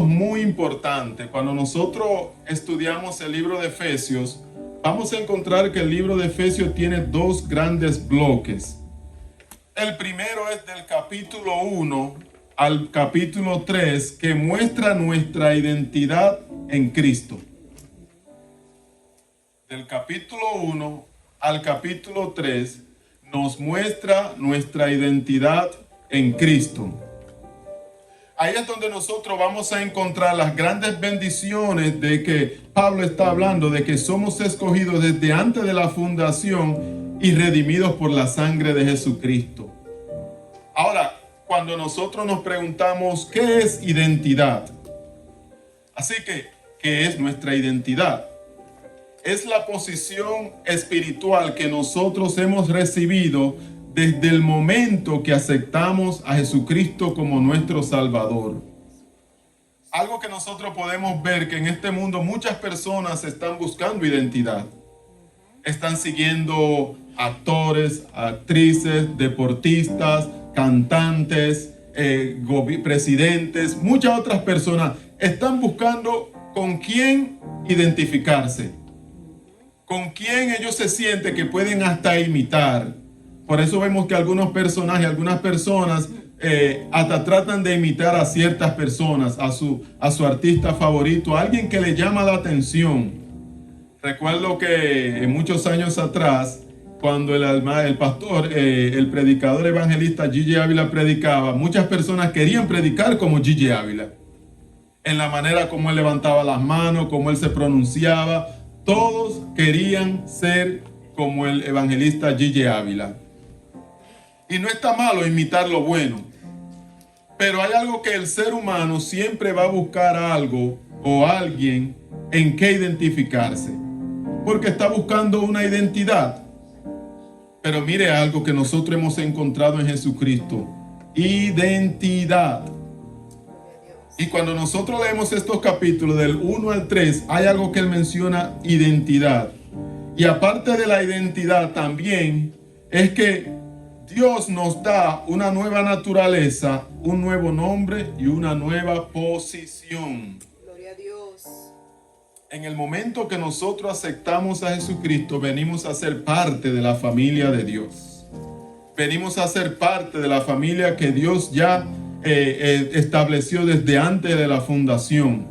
Muy importante. Cuando nosotros estudiamos el libro de Efesios, vamos a encontrar que el libro de Efesios tiene dos grandes bloques. El primero es del capítulo 1 al capítulo 3, que muestra nuestra identidad en Cristo. Del capítulo 1 al capítulo 3 nos muestra nuestra identidad en Cristo. Ahí es donde nosotros vamos a encontrar las grandes bendiciones de que Pablo está hablando, de que somos escogidos desde antes de la fundación y redimidos por la sangre de Jesucristo. Ahora, cuando nosotros nos preguntamos ¿qué es identidad? Así que, ¿qué es nuestra identidad? Es la posición espiritual que nosotros hemos recibido desde el momento que aceptamos a Jesucristo como nuestro Salvador. Algo que nosotros podemos ver que en este mundo muchas personas están buscando identidad. Están siguiendo actores, actrices, deportistas, cantantes, presidentes, muchas otras personas están buscando con quién identificarse, con quién ellos se sienten que pueden hasta imitar. Por eso vemos que algunos personajes, algunas personas hasta tratan de imitar a ciertas personas, a su artista favorito, a alguien que le llama la atención. Recuerdo que muchos años atrás, cuando el pastor, el predicador evangelista Gigi Ávila predicaba, muchas personas querían predicar como Gigi Ávila. En la manera como él levantaba las manos, como él se pronunciaba, todos querían ser como el evangelista Gigi Ávila. Y no está malo imitar lo bueno, pero hay algo que el ser humano siempre va a buscar algo o alguien en que identificarse, porque está buscando una identidad. Pero mire algo que nosotros hemos encontrado en Jesucristo: identidad. Y cuando nosotros leemos estos capítulos del 1 al 3, hay algo que él menciona: identidad. Y aparte de la identidad también es que Dios nos da una nueva naturaleza, un nuevo nombre y una nueva posición. Gloria a Dios. En el momento que nosotros aceptamos a Jesucristo, venimos a ser parte de la familia de Dios. Venimos a ser parte de la familia que Dios ya estableció desde antes de la fundación.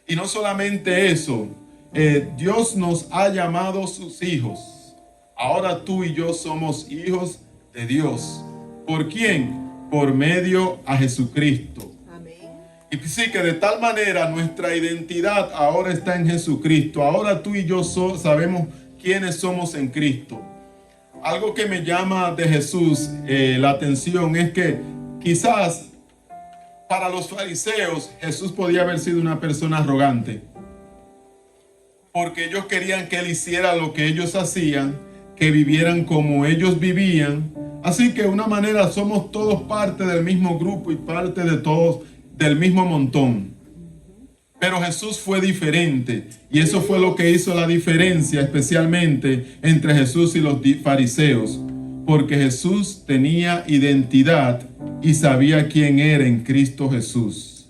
Y no solamente eso, Dios nos ha llamado sus hijos. Ahora tú y yo somos hijos de Dios. ¿Por quién? Por medio a Jesucristo. Amén. Y sí, que de tal manera nuestra identidad ahora está en Jesucristo. Ahora tú y yo sabemos quiénes somos en Cristo. Algo que me llama de Jesús la atención es que quizás para los fariseos Jesús podía haber sido una persona arrogante, porque ellos querían que él hiciera lo que ellos hacían, que vivieran como ellos vivían. Así que de una manera somos todos parte del mismo grupo y parte de todos del mismo montón. Pero Jesús fue diferente, y eso fue lo que hizo la diferencia especialmente entre Jesús y los fariseos, porque Jesús tenía identidad y sabía quién era en Cristo Jesús.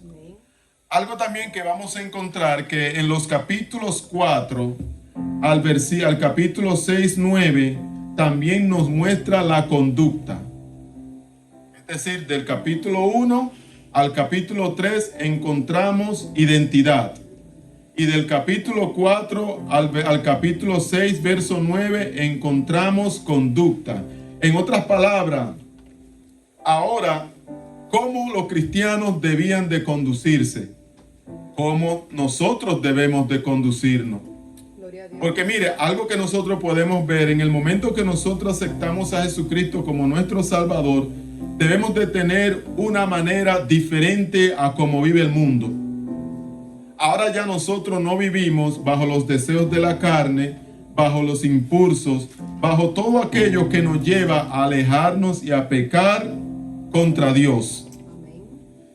Algo también que vamos a encontrar que en los capítulos 4 al capítulo 6, 9, también nos muestra la conducta. Es decir, del capítulo 1 al capítulo 3 encontramos identidad. Y del capítulo 4 al capítulo 6, verso 9, encontramos conducta. En otras palabras, ahora, ¿cómo los cristianos debían de conducirse? ¿Cómo nosotros debemos de conducirnos? Porque mire, algo que nosotros podemos ver en el momento que nosotros aceptamos a Jesucristo como nuestro Salvador, debemos de tener una manera diferente a cómo vive el mundo. Ahora ya nosotros no vivimos bajo los deseos de la carne, bajo los impulsos, bajo todo aquello que nos lleva a alejarnos y a pecar contra Dios.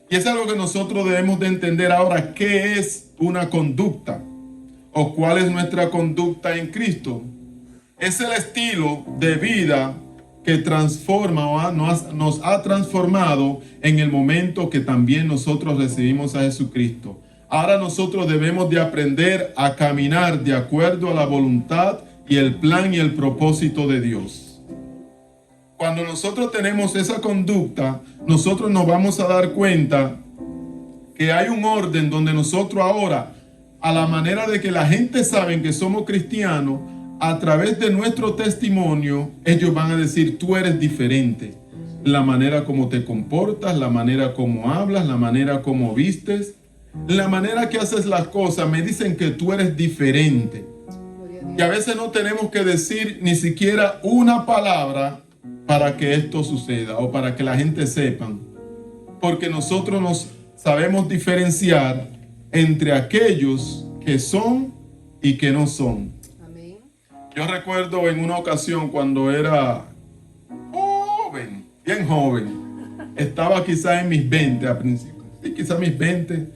Y es algo que nosotros debemos de entender ahora: ¿qué es una conducta? ¿O cuál es nuestra conducta en Cristo? Es el estilo de vida que transforma o nos ha transformado en el momento que también nosotros recibimos a Jesucristo. Ahora nosotros debemos de aprender a caminar de acuerdo a la voluntad y el plan y el propósito de Dios. Cuando nosotros tenemos esa conducta, nosotros nos vamos a dar cuenta que hay un orden donde nosotros ahora, a la manera de que la gente sabe que somos cristianos, a través de nuestro testimonio, ellos van a decir, tú eres diferente. La manera como te comportas, la manera como hablas, la manera como vistes, la manera que haces las cosas, me dicen que tú eres diferente. Y a veces no tenemos que decir ni siquiera una palabra para que esto suceda o para que la gente sepa. Porque nosotros nos sabemos diferenciar entre aquellos que son y que no son. Amén. Yo recuerdo en una ocasión cuando era joven, bien joven, estaba quizás en mis 20 a principios, sí, quizás mis 20,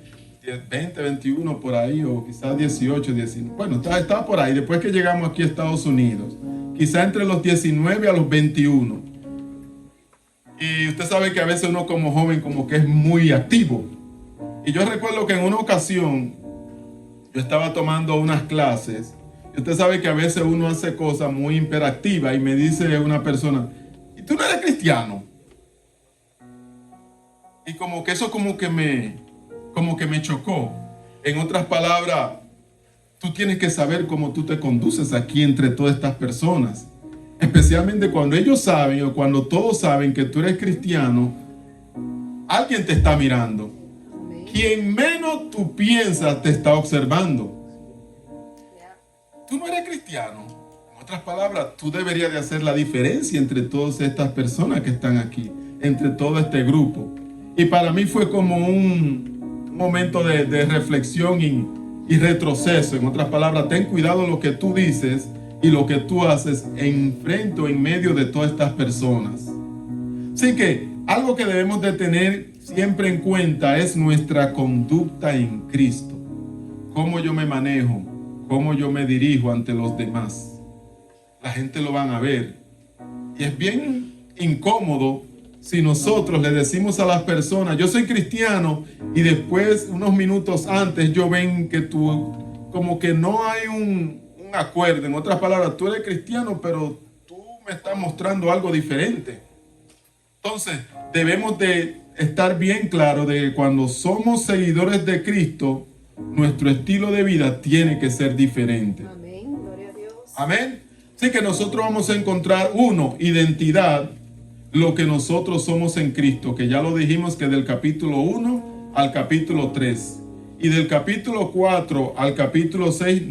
21 por ahí, o quizás 18, 19, bueno, estaba por ahí, después que llegamos aquí a Estados Unidos, quizás entre los 19 a los 21. Y usted sabe que a veces uno como joven como que es muy activo. Y yo recuerdo que en una ocasión yo estaba tomando unas clases. Y usted sabe que a veces uno hace cosas muy hiperactivas. Y me dice una persona, ¿y tú no eres cristiano? Y como que eso como que me chocó. En otras palabras, tú tienes que saber cómo tú te conduces aquí entre todas estas personas. Especialmente cuando ellos saben o cuando todos saben que tú eres cristiano, alguien te está mirando. Amén. Quien menos tú piensas te está observando. Tú no eres cristiano. En otras palabras, tú deberías de hacer la diferencia entre todas estas personas que están aquí, entre todo este grupo. Y para mí fue como un momento de reflexión y retroceso. En otras palabras, ten cuidado lo que tú dices y lo que tú haces en frente o en medio de todas estas personas. Así que algo que debemos de tener siempre en cuenta es nuestra conducta en Cristo. Cómo yo me manejo, cómo yo me dirijo ante los demás. La gente lo van a ver. Y es bien incómodo si nosotros le decimos a las personas, yo soy cristiano, y después, unos minutos antes, yo ven que tú, como que no hay un acuerdo. En otras palabras, tú eres cristiano, pero tú me estás mostrando algo diferente. Entonces, debemos de estar bien claro de que cuando somos seguidores de Cristo, nuestro estilo de vida tiene que ser diferente. Amén. Gloria a Dios. Amén. Así que nosotros vamos a encontrar, identidad, lo que nosotros somos en Cristo, que ya lo dijimos que del capítulo 1 al capítulo 3. Y del capítulo 4 al capítulo 6,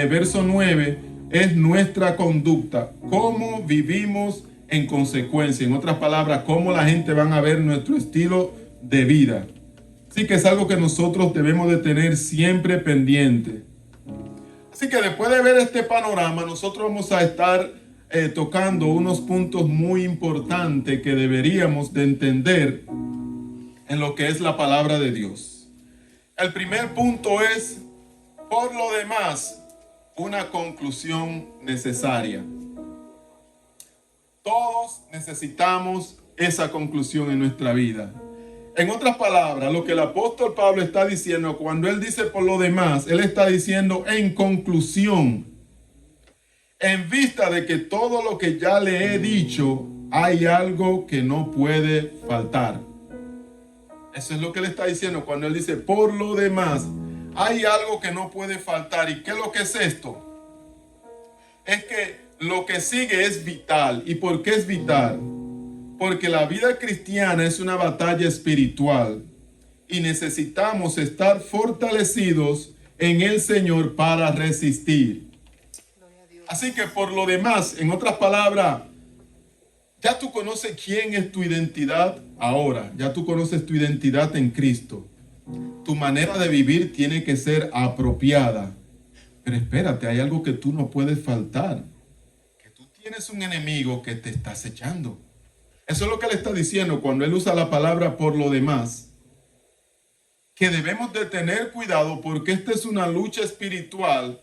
verso 9, es nuestra conducta, cómo vivimos en consecuencia. En otras palabras, cómo la gente van a ver nuestro estilo de vida. Así que es algo que nosotros debemos de tener siempre pendiente. Así que después de ver este panorama, nosotros vamos a estar tocando unos puntos muy importantes que deberíamos de entender en lo que es la palabra de Dios. El primer punto es, por lo demás, una conclusión necesaria. Todos necesitamos esa conclusión en nuestra vida. En otras palabras, lo que el apóstol Pablo está diciendo, cuando él dice por lo demás, él está diciendo en conclusión, en vista de que todo lo que ya le he dicho, hay algo que no puede faltar. Eso es lo que él está diciendo cuando él dice por lo demás, hay algo que no puede faltar. ¿Y qué es lo que es esto? Es que lo que sigue es vital. ¿Y por qué es vital? Porque la vida cristiana es una batalla espiritual y necesitamos estar fortalecidos en el Señor para resistir. Así que por lo demás, en otras palabras, ya tú conoces quién es tu identidad ahora. Ya tú conoces tu identidad en Cristo. Tu manera de vivir tiene que ser apropiada. Pero espérate, hay algo que tú no puedes faltar. Que tú tienes un enemigo que te está acechando. Eso es lo que él está diciendo cuando él usa la palabra por lo demás. Que debemos de tener cuidado porque esta es una lucha espiritual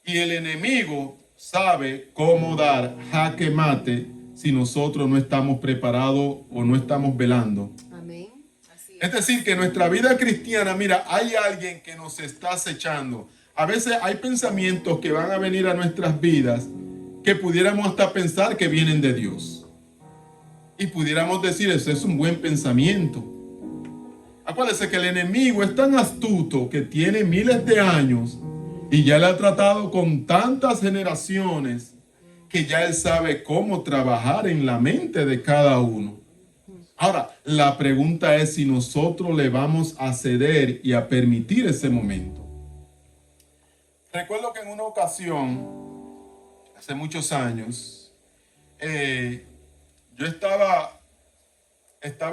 y el enemigo sabe cómo dar jaque mate si nosotros no estamos preparados o no estamos velando. Amén. Así Es decir, que en nuestra vida cristiana, mira, hay alguien que nos está acechando. A veces hay pensamientos que van a venir a nuestras vidas que pudiéramos hasta pensar que vienen de Dios. Y pudiéramos decir, ese es un buen pensamiento. Acuérdese que el enemigo es tan astuto que tiene miles de años y ya le ha tratado con tantas generaciones que ya él sabe cómo trabajar en la mente de cada uno. Ahora, la pregunta es si nosotros le vamos a ceder y a permitir ese momento. Recuerdo que en una ocasión, hace muchos años, yo estaba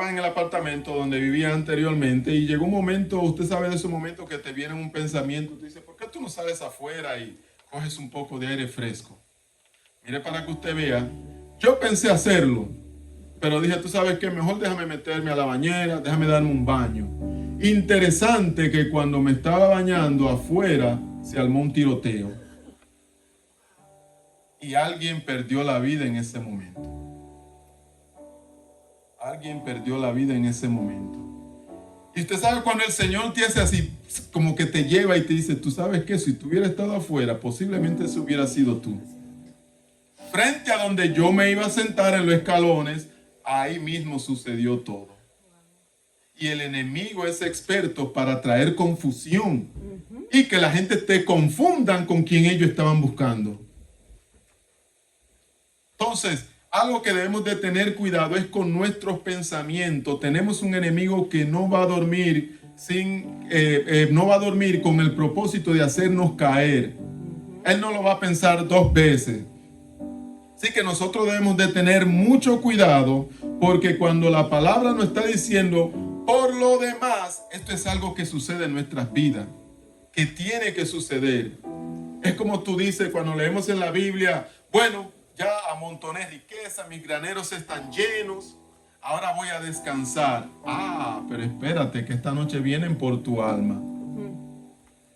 en el apartamento donde vivía anteriormente y llegó un momento, usted sabe de esos momentos que te viene un pensamiento, te dice, ¿por qué tú no sales afuera y coges un poco de aire fresco? Mire, para que usted vea, yo pensé hacerlo, pero dije, tú sabes qué, mejor déjame meterme a la bañera, déjame darme un baño. Interesante que cuando me estaba bañando afuera se armó un tiroteo y alguien perdió la vida en ese momento. Alguien perdió la vida en ese momento. Y usted sabe cuando el Señor te hace así, como que te lleva y te dice, tú sabes que si tú hubieras estado afuera, posiblemente eso hubiera sido tú. Frente a donde yo me iba a sentar en los escalones, ahí mismo sucedió todo. Y el enemigo es experto para traer confusión y que la gente te confundan con quien ellos estaban buscando. Entonces, algo que debemos de tener cuidado es con nuestros pensamientos. Tenemos un enemigo que no va a dormir no va a dormir con el propósito de hacernos caer. Él no lo va a pensar dos veces. Así que nosotros debemos de tener mucho cuidado porque cuando la palabra nos está diciendo, por lo demás, esto es algo que sucede en nuestras vidas, que tiene que suceder. Es como tú dices cuando leemos en la Biblia, bueno, ya amontoné riqueza, mis graneros están llenos, ahora voy a descansar. Pero espérate que esta noche vienen por tu alma.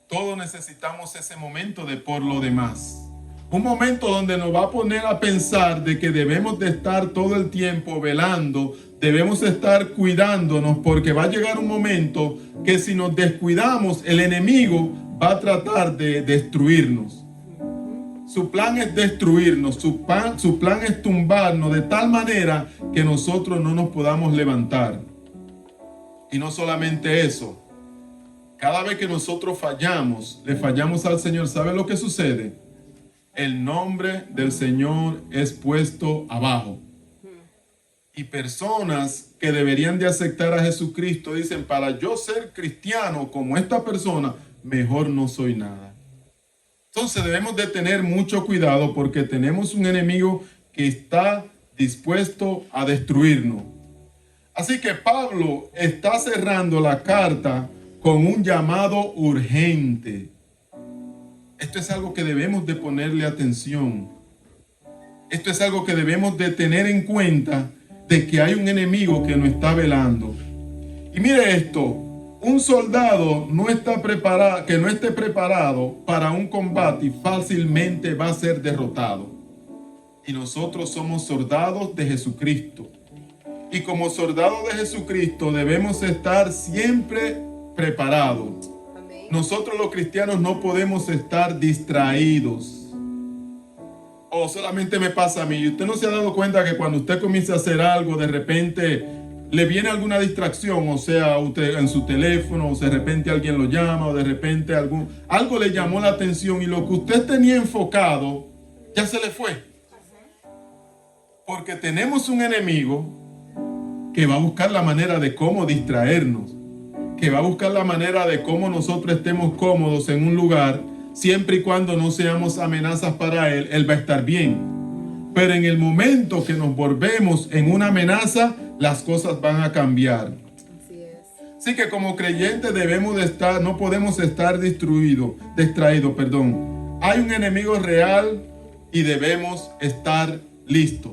Todos necesitamos ese momento de por lo demás. Un momento donde nos va a poner a pensar de que debemos de estar todo el tiempo velando, debemos estar cuidándonos porque va a llegar un momento que si nos descuidamos, el enemigo va a tratar de destruirnos. Su plan es destruirnos, su plan es tumbarnos de tal manera que nosotros no nos podamos levantar. Y no solamente eso, cada vez que nosotros fallamos, le fallamos al Señor, ¿sabe lo que sucede? El nombre del Señor es puesto abajo. Y personas que deberían de aceptar a Jesucristo dicen, para yo ser cristiano como esta persona, mejor no soy nada. Entonces debemos de tener mucho cuidado porque tenemos un enemigo que está dispuesto a destruirnos. Así que Pablo está cerrando la carta con un llamado urgente. Esto es algo que debemos de ponerle atención. Esto es algo que debemos de tener en cuenta de que hay un enemigo que nos está velando. Y mire esto. Un soldado que no esté preparado para un combate fácilmente va a ser derrotado. Y nosotros somos soldados de Jesucristo. Y como soldados de Jesucristo debemos estar siempre preparados. Amén. Nosotros los cristianos no podemos estar distraídos. O solamente me pasa a mí. ¿Usted no se ha dado cuenta que cuando usted comienza a hacer algo, de repente le viene alguna distracción, o sea, usted en su teléfono, o de repente alguien lo llama, o de repente algo le llamó la atención y lo que usted tenía enfocado ya se le fue? Porque tenemos un enemigo que va a buscar la manera de cómo distraernos, que va a buscar la manera de cómo nosotros estemos cómodos en un lugar, siempre y cuando no seamos amenazas para él, él va a estar bien. Pero en el momento que nos volvemos en una amenaza, las cosas van a cambiar. Así es. Así que como creyentes no podemos estar distraídos. Hay un enemigo real y debemos estar listos.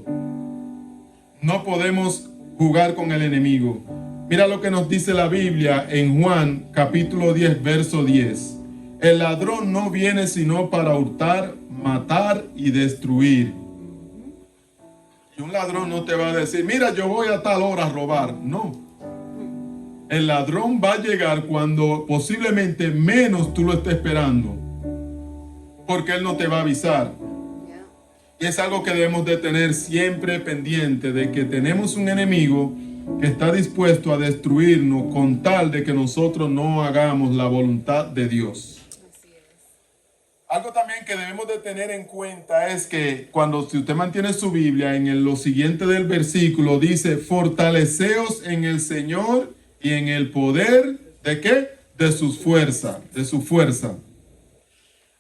No podemos jugar con el enemigo. Mira lo que nos dice la Biblia en Juan capítulo 10, verso 10. El ladrón no viene sino para hurtar, matar y destruir. Y un ladrón no te va a decir, mira, yo voy a tal hora a robar. No. El ladrón va a llegar cuando posiblemente menos tú lo estés esperando. Porque él no te va a avisar. Y es algo que debemos de tener siempre pendiente, de que tenemos un enemigo que está dispuesto a destruirnos con tal de que nosotros no hagamos la voluntad de Dios. Así es. Algo también que debemos de tener en cuenta es que si usted mantiene su Biblia, lo siguiente del versículo dice, fortaleceos en el Señor y en el poder, ¿de qué? De su fuerza.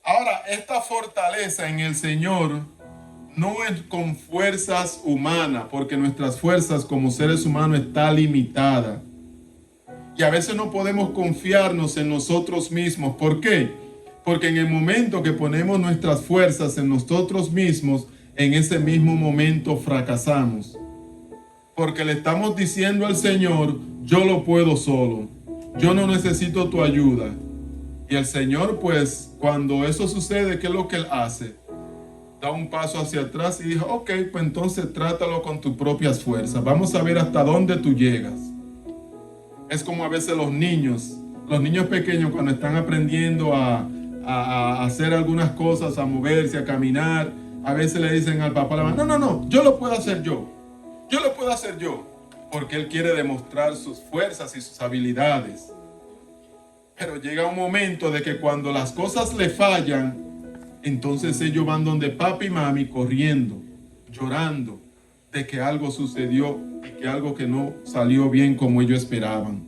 Ahora, esta fortaleza en el Señor no es con fuerzas humanas, porque nuestras fuerzas como seres humanos está limitada. Y a veces no podemos confiarnos en nosotros mismos. ¿Por qué? Porque en el momento que ponemos nuestras fuerzas en nosotros mismos, en ese mismo momento fracasamos. Porque le estamos diciendo al Señor, yo lo puedo solo. Yo no necesito tu ayuda. Y el Señor, pues, cuando eso sucede, ¿qué es lo que Él hace? Da un paso hacia atrás y dice, ok, pues entonces trátalo con tus propias fuerzas. Vamos a ver hasta dónde tú llegas. Es como a veces los niños pequeños cuando están aprendiendo a hacer algunas cosas, a moverse, a caminar, a veces le dicen al papá, a la mamá, no, yo lo puedo hacer yo. Porque él quiere demostrar sus fuerzas y sus habilidades. Pero llega un momento de que cuando las cosas le fallan, entonces ellos van donde papi y mami corriendo, llorando de que algo sucedió y que algo que no salió bien como ellos esperaban.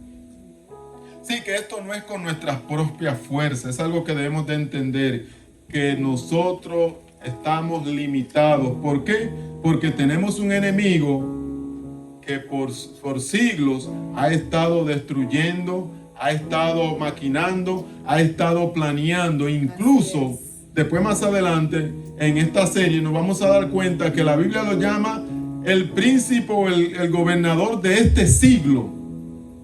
Sí, que esto no es con nuestras propias fuerzas, es algo que debemos de entender, que nosotros estamos limitados. ¿Por qué? Porque tenemos un enemigo que por siglos ha estado destruyendo, ha estado maquinando, ha estado planeando. Incluso después más adelante en esta serie nos vamos a dar cuenta que la Biblia lo llama el príncipe o el gobernador de este siglo.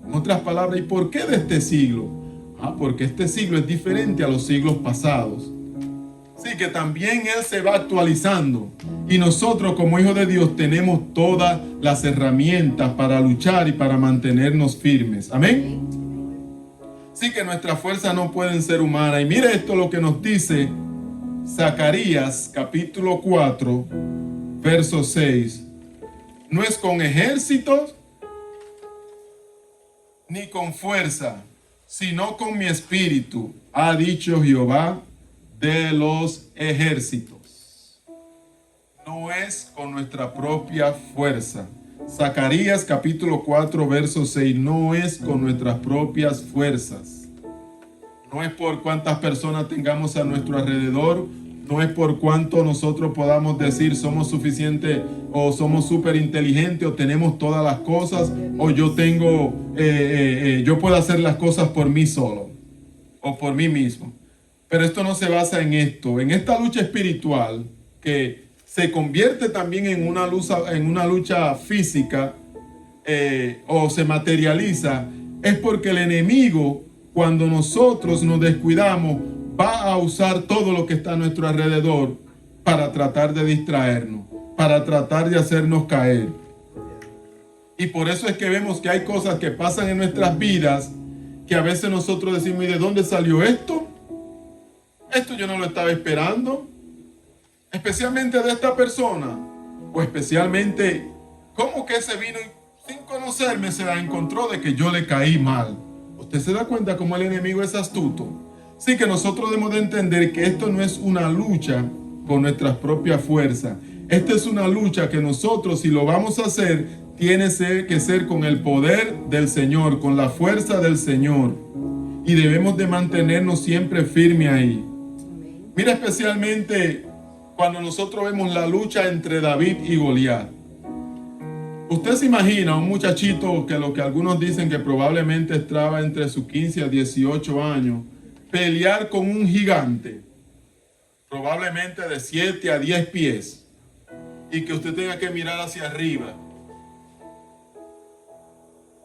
En otras palabras, ¿y por qué de este siglo? Porque este siglo es diferente a los siglos pasados. Sí, que también Él se va actualizando. Y nosotros como hijos de Dios tenemos todas las herramientas para luchar y para mantenernos firmes. Amén. Sí, que nuestras fuerzas no pueden ser humanas. Y mire esto lo que nos dice Zacarías capítulo 4, verso 6. No es con ejércitos ni con fuerza, sino con mi espíritu, ha dicho Jehová de los ejércitos. No es con nuestra propia fuerza. Zacarías capítulo 4 verso 6, no es con nuestras propias fuerzas. No es por cuántas personas tengamos a nuestro alrededor, no es por cuánto nosotros podamos decir somos suficientes o somos súper inteligentes o tenemos todas las cosas o yo puedo hacer las cosas por mí solo o por mí mismo. Pero esto no se basa en esto, en esta lucha espiritual que se convierte también en una lucha física o se materializa, es porque el enemigo, cuando nosotros nos descuidamos, va a usar todo lo que está a nuestro alrededor para tratar de distraernos, para tratar de hacernos caer. Y por eso es que vemos que hay cosas que pasan en nuestras vidas que a veces nosotros decimos, ¿y de dónde salió esto? Esto yo no lo estaba esperando. Especialmente de esta persona. O especialmente, ¿cómo que se vino y sin conocerme se la encontró de que yo le caí mal? ¿Usted se da cuenta cómo el enemigo es astuto? Sí, que nosotros debemos de entender que esto no es una lucha con nuestras propias fuerzas. Esta es una lucha que nosotros, si lo vamos a hacer, tiene que ser con el poder del Señor, con la fuerza del Señor. Y debemos de mantenernos siempre firmes ahí. Mira especialmente cuando nosotros vemos la lucha entre David y Goliat. Usted se imagina un muchachito que lo que algunos dicen que probablemente estaba entre sus 15 a 18 años, pelear con un gigante, probablemente de 7 a 10 pies, y que usted tenga que mirar hacia arriba.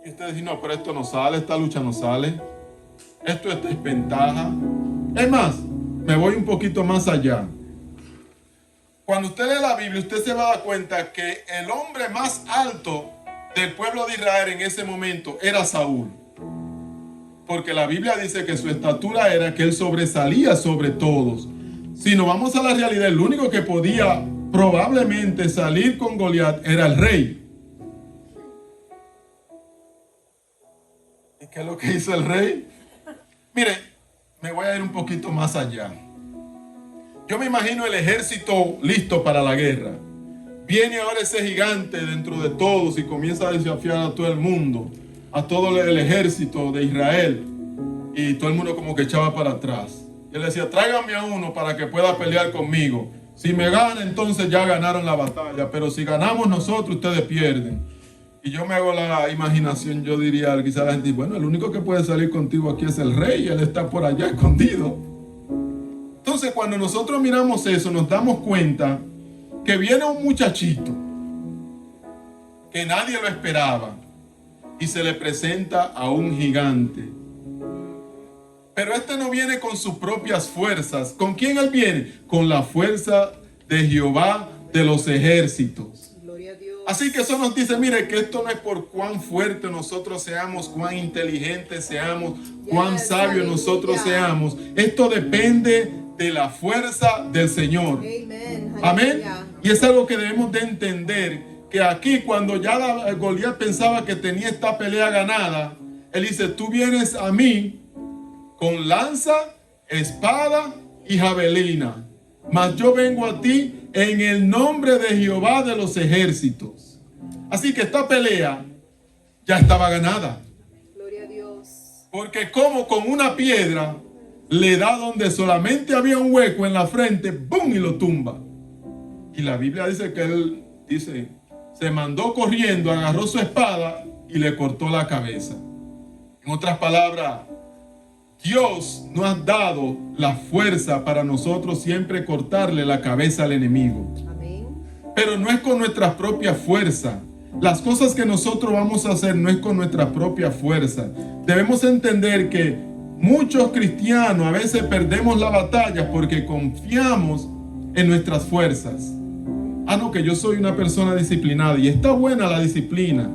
Y usted dice, no, pero esto no sale, esta lucha no sale, esto es desventaja. Es más, me voy un poquito más allá. Cuando usted lee la Biblia, usted se va a dar cuenta que el hombre más alto del pueblo de Israel en ese momento era Saúl. Porque la Biblia dice que su estatura era que él sobresalía sobre todos. Si nos vamos a la realidad, el único que podía probablemente salir con Goliat era el rey. ¿Y qué es lo que hizo el rey? Mire, me voy a ir un poquito más allá. Yo me imagino el ejército listo para la guerra. Viene ahora ese gigante dentro de todos y comienza a desafiar a todo el mundo, a todo el ejército de Israel. Y todo el mundo como que echaba para atrás. Y él decía, tráiganme a uno para que pueda pelear conmigo. Si me gana, entonces ya ganaron la batalla. Pero si ganamos nosotros, ustedes pierden. Y yo me hago la imaginación, yo diría, quizás la gente, bueno, el único que puede salir contigo aquí es el rey. Él está por allá escondido. Entonces, cuando nosotros miramos eso, nos damos cuenta que viene un muchachito que nadie lo esperaba y se le presenta a un gigante. Pero este no viene con sus propias fuerzas. ¿Con quién él viene? Con la fuerza de Jehová de los ejércitos. Gloria a Dios. Así que eso nos dice, mire, que esto no es por cuán fuerte nosotros seamos, cuán inteligentes seamos, cuán sabios nosotros seamos. Esto depende de la fuerza del Señor. Amen. Amén. Y es algo que debemos de entender, que aquí cuando ya Goliat pensaba que tenía esta pelea ganada, él dice, tú vienes a mí con lanza, espada y javelina, mas yo vengo a ti en el nombre de Jehová de los ejércitos. Así que esta pelea ya estaba ganada. Gloria a Dios. Porque como con una piedra le da donde solamente había un hueco en la frente, ¡bum! Y lo tumba. Y la Biblia dice que él, se mandó corriendo, agarró su espada y le cortó la cabeza. En otras palabras, Dios nos ha dado la fuerza para nosotros siempre cortarle la cabeza al enemigo. Amén. Pero no es con nuestra propia fuerza. Las cosas que nosotros vamos a hacer no es con nuestra propia fuerza. Debemos entender que muchos cristianos a veces perdemos la batalla porque confiamos en nuestras fuerzas. Ah, no, que yo soy una persona disciplinada y está buena la disciplina.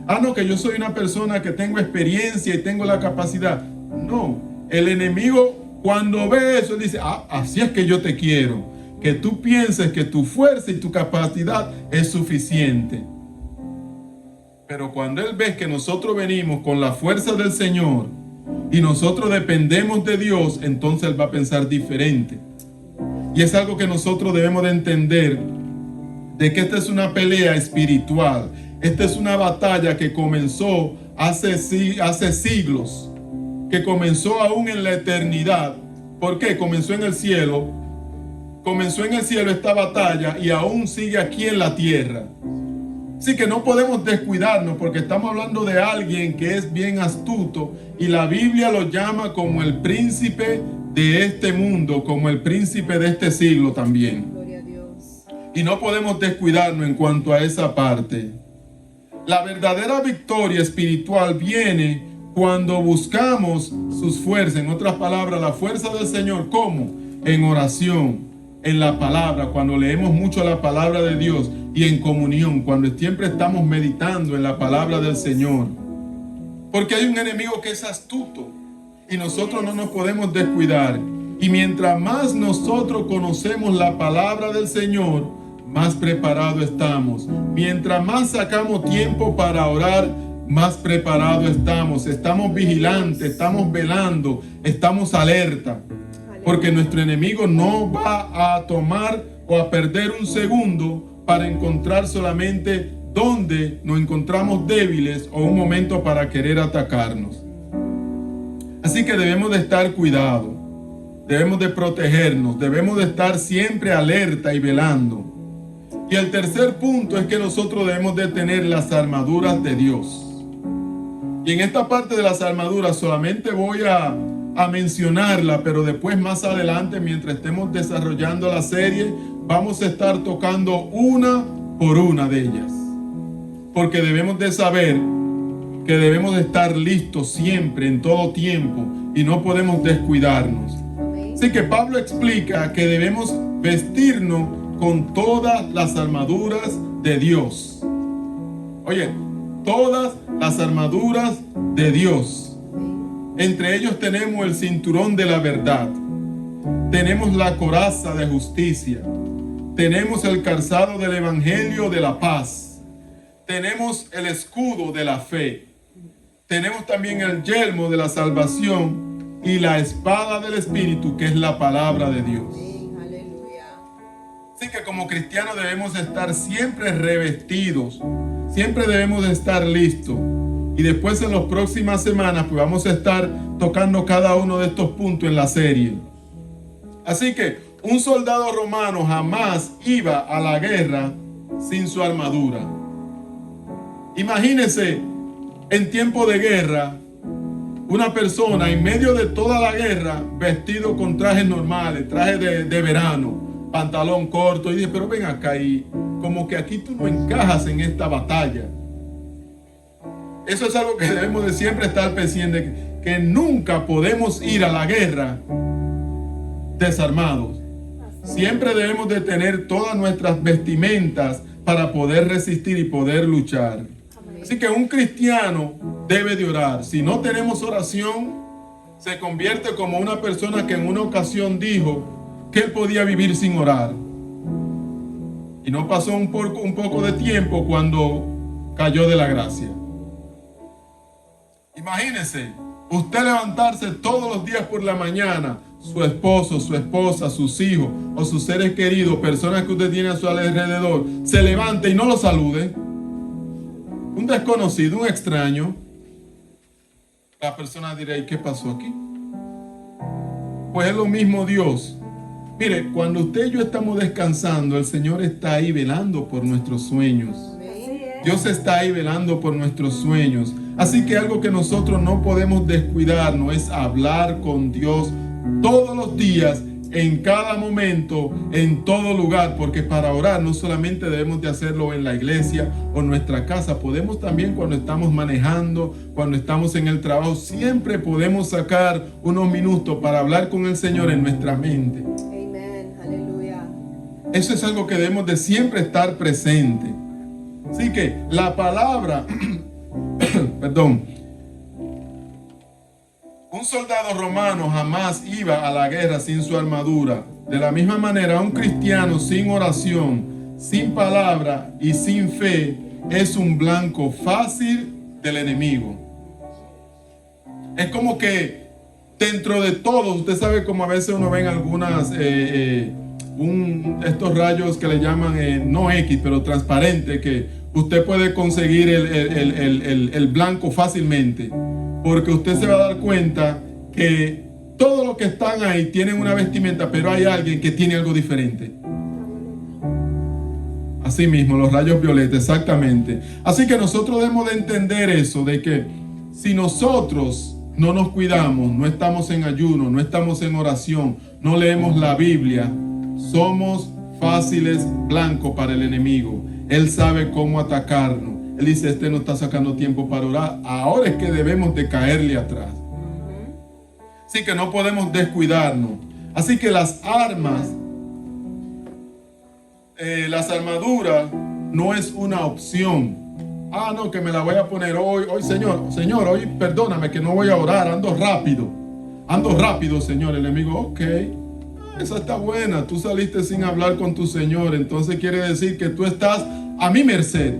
Ah, no, que yo soy una persona que tengo experiencia y tengo la capacidad. No, el enemigo cuando ve eso dice, así es que yo te quiero. Que tú pienses que tu fuerza y tu capacidad es suficiente. Pero cuando él ve que nosotros venimos con la fuerza del Señor y nosotros dependemos de Dios, entonces él va a pensar diferente. Y es algo que nosotros debemos de entender, de que esta es una pelea espiritual. Esta es una batalla que comenzó hace siglos, que comenzó aún en la eternidad. ¿Por qué? Comenzó en el cielo. Comenzó en el cielo esta batalla y aún sigue aquí en la tierra. Así que no podemos descuidarnos porque estamos hablando de alguien que es bien astuto y la Biblia lo llama como el príncipe de este mundo, como el príncipe de este siglo también. Gloria a Dios. Y no podemos descuidarnos en cuanto a esa parte. La verdadera victoria espiritual viene cuando buscamos sus fuerzas. En otras palabras, la fuerza del Señor, ¿cómo? En oración, en la palabra, cuando leemos mucho la palabra de Dios y en comunión, cuando siempre estamos meditando en la palabra del Señor. Porque hay un enemigo que es astuto y nosotros no nos podemos descuidar. Y mientras más nosotros conocemos la palabra del Señor, más preparados estamos. Mientras más sacamos tiempo para orar, más preparados estamos. Estamos vigilantes, estamos velando, estamos alerta. Porque nuestro enemigo no va a tomar o a perder un segundo para encontrar solamente donde nos encontramos débiles o un momento para querer atacarnos. Así que debemos de estar cuidados, debemos de protegernos, debemos de estar siempre alerta y velando. Y el tercer punto es que nosotros debemos de tener las armaduras de Dios. Y en esta parte de las armaduras solamente voy a mencionarla, pero después más adelante, mientras estemos desarrollando la serie, vamos a estar tocando una por una de ellas. Porque debemos de saber que debemos de estar listos siempre, en todo tiempo, y no podemos descuidarnos. Así que Pablo explica que debemos vestirnos con todas las armaduras de Dios. Oye, todas las armaduras de Dios. Entre ellos tenemos el cinturón de la verdad. Tenemos la coraza de justicia. Tenemos el calzado del evangelio de la paz. Tenemos el escudo de la fe. Tenemos también el yelmo de la salvación y la espada del Espíritu, que es la palabra de Dios. Así que como cristianos debemos estar siempre revestidos, siempre debemos de estar listos. Y después en las próximas semanas pues vamos a estar tocando cada uno de estos puntos en la serie. Así que un soldado romano jamás iba a la guerra sin su armadura. Imagínense en tiempo de guerra una persona en medio de toda la guerra vestido con trajes normales, trajes de verano, pantalón corto, y dice, pero ven acá, y como que aquí tú no encajas en esta batalla. Eso es algo que debemos de siempre estar pendientes, que nunca podemos ir a la guerra desarmados. Siempre debemos de tener todas nuestras vestimentas para poder resistir y poder luchar. Así que un cristiano debe de orar. Si no tenemos oración, se convierte como una persona que en una ocasión dijo que él podía vivir sin orar. Y no pasó un poco de tiempo cuando cayó de la gracia. Imagínese, usted levantarse todos los días por la mañana, su esposo, su esposa, sus hijos o sus seres queridos, personas que usted tiene a su alrededor, se levante y no lo salude. Un desconocido, un extraño. La persona dirá, ¿y qué pasó aquí? Pues es lo mismo Dios. Mire, cuando usted y yo estamos descansando, el Señor está ahí velando por nuestros sueños. Dios está ahí velando por nuestros sueños. Así que algo que nosotros no podemos descuidarnos es hablar con Dios todos los días, en cada momento, en todo lugar, porque para orar no solamente debemos de hacerlo en la iglesia o en nuestra casa, podemos también cuando estamos manejando, cuando estamos en el trabajo, siempre podemos sacar unos minutos para hablar con el Señor en nuestra mente. Amén, aleluya. Eso es algo que debemos de siempre estar presente. Así que la palabra, perdón, un soldado romano jamás iba a la guerra sin su armadura. De la misma manera, un cristiano sin oración, sin palabra y sin fe es un blanco fácil del enemigo. Es como que dentro de todo, usted sabe como a veces uno ve en algunas, estos rayos que le llaman, no X, pero transparente, que usted puede conseguir el blanco fácilmente. Porque usted se va a dar cuenta que todos los que están ahí tienen una vestimenta, pero hay alguien que tiene algo diferente. Así mismo, los rayos violetas, exactamente. Así que nosotros debemos de entender eso, de que si nosotros no nos cuidamos, no estamos en ayuno, no estamos en oración, no leemos la Biblia, somos fáciles blancos para el enemigo. Él sabe cómo atacarnos. Él dice, este no está sacando tiempo para orar. Ahora es que debemos de caerle atrás. Así que no podemos descuidarnos. Así que las armas, las armaduras no es una opción. Ah, no, que me la voy a poner hoy, Señor, hoy perdóname que no voy a orar, ando rápido, Señor. El enemigo, ok, esa está buena, tú saliste sin hablar con tu Señor, entonces quiere decir que tú estás a mi merced.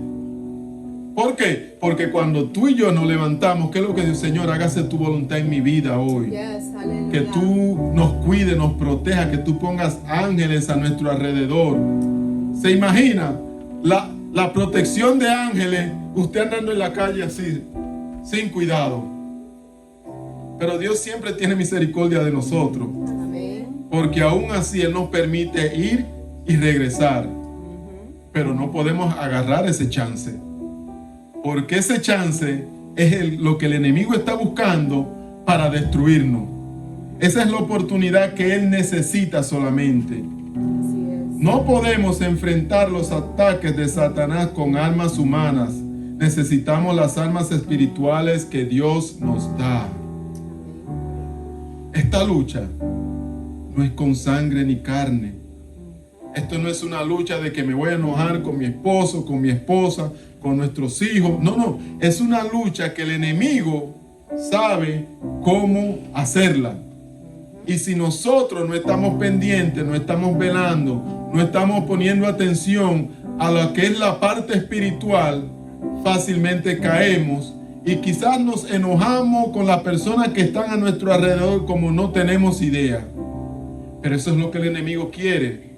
¿Por qué? Porque cuando tú y yo nos levantamos, ¿qué es lo que dice? Señor, hágase tu voluntad en mi vida hoy. Que tú nos cuides, nos proteja, que tú pongas ángeles a nuestro alrededor. ¿Se imagina la protección de ángeles? Usted andando en la calle así, sin cuidado. Pero Dios siempre tiene misericordia de nosotros. Porque aún así Él nos permite ir y regresar. Pero no podemos agarrar ese chance. Porque ese chance es lo que el enemigo está buscando para destruirnos. Esa es la oportunidad que él necesita solamente. No podemos enfrentar los ataques de Satanás con armas humanas. Necesitamos las armas espirituales que Dios nos da. Esta lucha no es con sangre ni carne, Esto no es una lucha de que me voy a enojar con mi esposo, con mi esposa, con nuestros hijos. No, no. Es una lucha que el enemigo sabe cómo hacerla. Y si nosotros no estamos pendientes, no estamos velando, no estamos poniendo atención a lo que es la parte espiritual, fácilmente caemos y quizás nos enojamos con las personas que están a nuestro alrededor como no tenemos idea. Pero eso es lo que el enemigo quiere.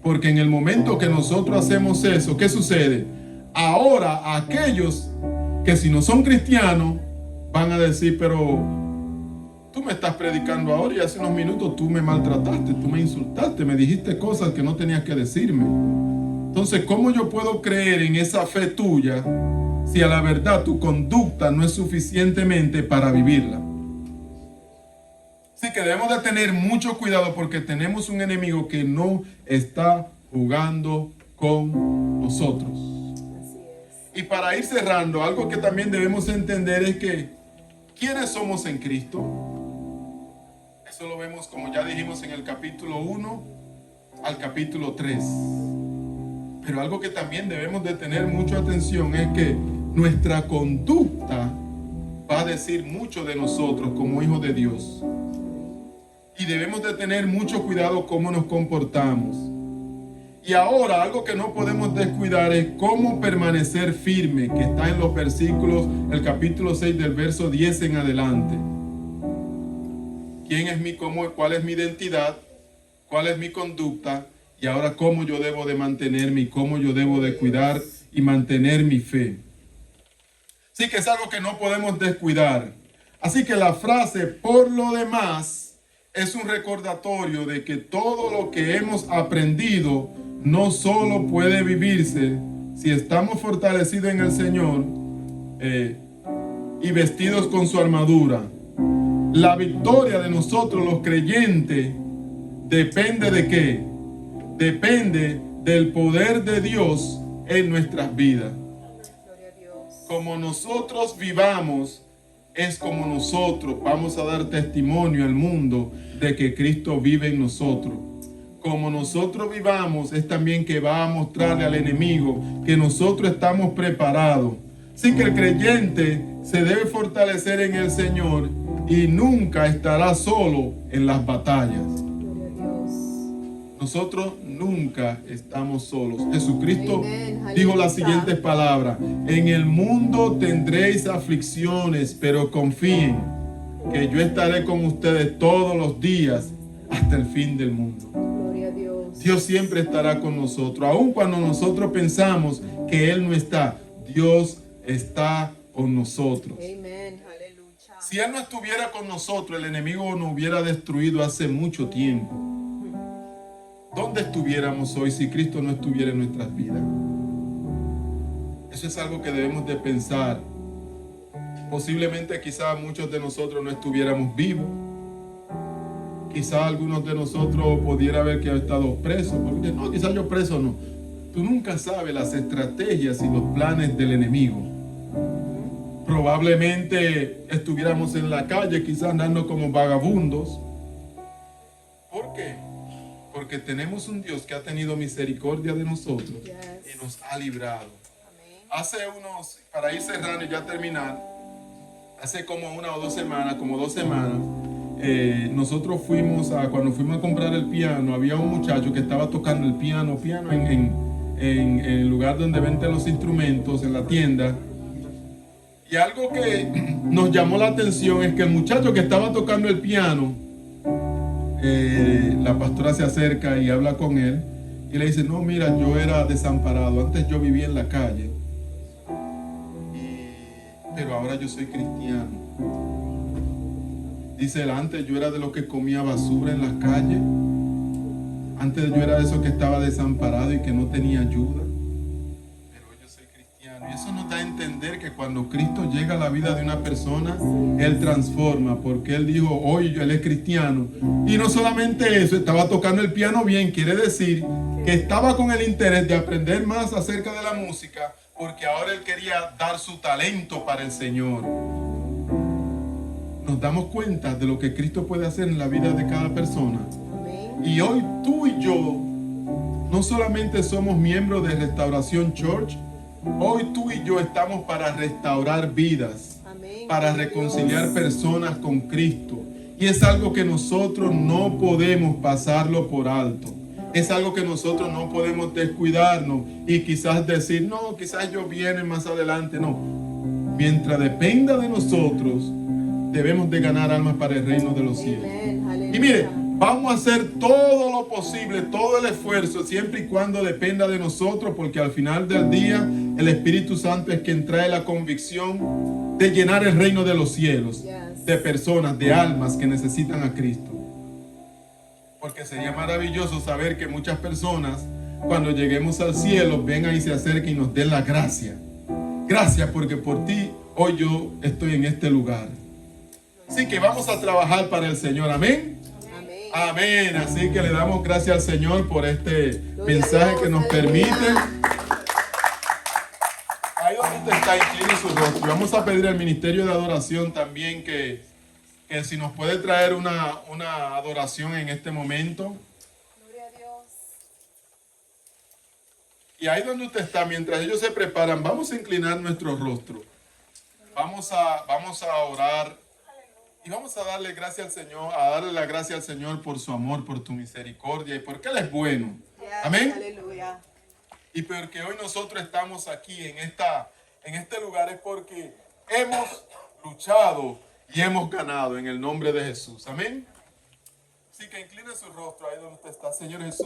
Porque en el momento que nosotros hacemos eso, ¿qué sucede? Ahora aquellos que si no son cristianos van a decir, pero tú me estás predicando ahora y hace unos minutos tú me maltrataste, tú me insultaste, me dijiste cosas que no tenías que decirme. Entonces, ¿cómo yo puedo creer en esa fe tuya si a la verdad tu conducta no es suficientemente para vivirla? Así que debemos de tener mucho cuidado porque tenemos un enemigo que no está jugando con nosotros. Así es. Y para ir cerrando, algo que también debemos entender es que ¿quiénes somos en Cristo? Eso lo vemos, como ya dijimos, en el capítulo 1 al capítulo 3. Pero algo que también debemos de tener mucha atención es que nuestra conducta va a decir mucho de nosotros como hijos de Dios. Y debemos de tener mucho cuidado cómo nos comportamos. Y ahora algo que no podemos descuidar es cómo permanecer firme, que está en los versículos, el capítulo 6 del verso 10 en adelante. ¿Quién es cuál es mi identidad? ¿Cuál es mi conducta? Y ahora cómo yo debo de mantenerme y cómo yo debo de cuidar y mantener mi fe. Sí que es algo que no podemos descuidar. Así que la frase por lo demás es un recordatorio de que todo lo que hemos aprendido no solo puede vivirse si estamos fortalecidos en el Señor y vestidos con su armadura. La victoria de nosotros los creyentes depende ¿de qué? Depende del poder de Dios en nuestras vidas. Gloria a Dios. Como nosotros vivamos, es como nosotros vamos a dar testimonio al mundo de que Cristo vive en nosotros. Como nosotros vivamos, es también que va a mostrarle al enemigo que nosotros estamos preparados. Así que el creyente se debe fortalecer en el Señor y nunca estará solo en las batallas. Gloria a Dios. Nosotros nunca estamos solos. Jesucristo Amén. dijo Aleluya. las siguientes palabras: en el mundo tendréis aflicciones, pero confíen que yo estaré con ustedes todos los días hasta el fin del mundo. Gloria a Dios. Dios siempre estará con nosotros, aun cuando nosotros pensamos que Él no está. Dios está con nosotros. Amén. Aleluya. Si Él no estuviera con nosotros, el enemigo nos hubiera destruido hace mucho tiempo. ¿Dónde estuviéramos hoy si Cristo no estuviera en nuestras vidas? Eso es algo que debemos de pensar. Posiblemente quizás muchos de nosotros no estuviéramos vivos. Quizás algunos de nosotros pudiera haber que estado presos. Porque no, quizás yo preso no. Tú nunca sabes las estrategias y los planes del enemigo. Probablemente estuviéramos en la calle, quizás andando como vagabundos. ¿Por qué? Porque tenemos un Dios que ha tenido misericordia de nosotros y nos ha librado. Amén. Para ir cerrando y ya terminar, hace como 1 o 2 semanas, nosotros cuando fuimos a comprar el piano, había un muchacho que estaba tocando el piano en el lugar donde venden los instrumentos, en la tienda. Y algo que nos llamó la atención es que el muchacho que estaba tocando el piano, la pastora se acerca y habla con él y le dice: no, mira, yo era desamparado, antes yo vivía en la calle, pero ahora yo soy cristiano. Dice él: antes yo era de los que comía basura en las calles, antes yo era de esos que estaba desamparado y que no tenía ayuda, pero hoy yo soy cristiano. Y eso nos da a entender que cuando Cristo llega a la vida de una persona, Él transforma, porque Él dijo: hoy Él es cristiano. Y no solamente eso, estaba tocando el piano bien, quiere decir que estaba con el interés de aprender más acerca de la música, porque ahora Él quería dar su talento para el Señor. Nos damos cuenta de lo que Cristo puede hacer en la vida de cada persona. Amén. Y hoy tú y yo no solamente somos miembros de Restauración Church, hoy tú y yo estamos para restaurar vidas, Amén. para reconciliar personas con Cristo. Y es algo que nosotros no podemos pasarlo por alto. Es algo que nosotros no podemos descuidarnos y quizás decir, no, quizás yo viene más adelante. No, mientras dependa de nosotros, debemos de ganar almas para el reino de los cielos. Amén. Aleluya. Y mire, vamos a hacer todo lo posible, todo el esfuerzo, siempre y cuando dependa de nosotros, porque al final del día el Espíritu Santo es quien trae la convicción de llenar el reino de los cielos, Yes. de personas, de almas que necesitan a Cristo. Porque sería maravilloso saber que muchas personas, cuando lleguemos al cielo, vengan y se acerquen y nos den la gracia. Gracias porque por ti hoy yo estoy en este lugar. Así que vamos a trabajar para el Señor. Amén. Amén. Amén. Así que le damos gracias al Señor por este Gloria a mensaje Dios, que nos aleluya. permite. Ahí donde usted está, incline su rostro. Vamos a pedir al ministerio de adoración también que si nos puede traer una adoración en este momento. Gloria a Dios. Y ahí donde usted está, mientras ellos se preparan, vamos a inclinar nuestro rostro. Vamos a orar. Y vamos a darle gracias al Señor, a darle la gracia al Señor por su amor, por tu misericordia y porque Él es bueno. Yes. Amén. Aleluya. Y porque hoy nosotros estamos aquí en este lugar es porque hemos luchado y hemos ganado en el nombre de Jesús. Amén. Así que incline su rostro ahí donde usted está, Señor Jesús.